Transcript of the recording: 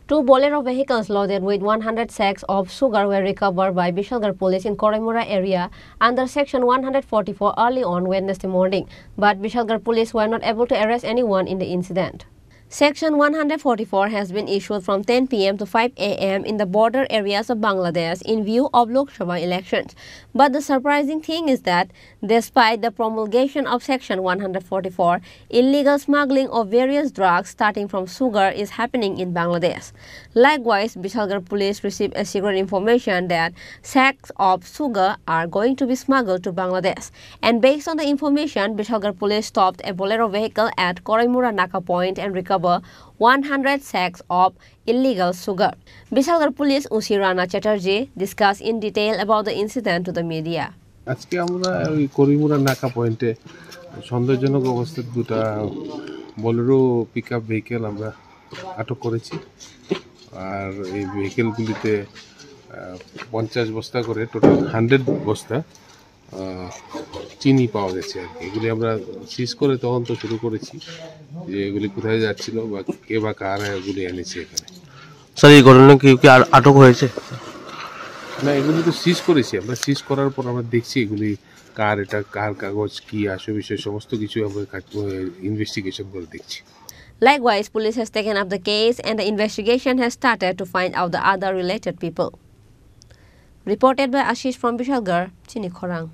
Two Bolero vehicles loaded with 100 sacks of sugar were recovered by Bishalgarh police in Koraimura area under Section 144 early on Wednesday morning, but Bishalgarh police were not able to arrest anyone in the incident. Section 144 has been issued from 10 p.m. to 5 a.m. in the border areas of Bangladesh in view of Lok Sabha elections. But the surprising thing is that, despite the promulgation of Section 144, illegal smuggling of various drugs starting from sugar is happening in Bangladesh. Likewise, Bishalgarh police received a secret information that sacks of sugar are going to be smuggled to Bangladesh. And based on the information, Bishalgarh police stopped a Bolero vehicle at Koraimura Naka Point and recovered 100 sacks of illegal sugar. Bishalgarh Police Usi Rana Chatterjee discussed in detail about the incident to the media. আজকে আমরা ওই করিমুরা নাকা পয়েন্টে সন্দেহজনক অবস্থায় দুটো Bolero pickup vehicle আমরা আটক করেছি আর এই ভেহিকেলগুলিতে 50 বস্তা করে টোটাল 100 বস্তা চিনি পাওয়া গেছে আর কি এগুলি আমরা সিজ করে তদন্ত শুরু করেছি যে এগুলি কোথায় যাচ্ছিল বা কে বা কারা এগুলি এনেছে এখানে স্যার এই ঘটনায় কি আটক হয়েছে না এগুলি তো সিজ করেছি আমরা সিজ করার পর আমরা দেখছি এগুলি কার এটা কার কাগজ কি আসে বিষয় সমস্ত কিছু আমরা ইনভেস্টিগেশন করে দেখছি Likewise, police has taken up the case and the investigation has started to find out the other related people. Reported by Ashish from Bishalgarh, Chini Khorang.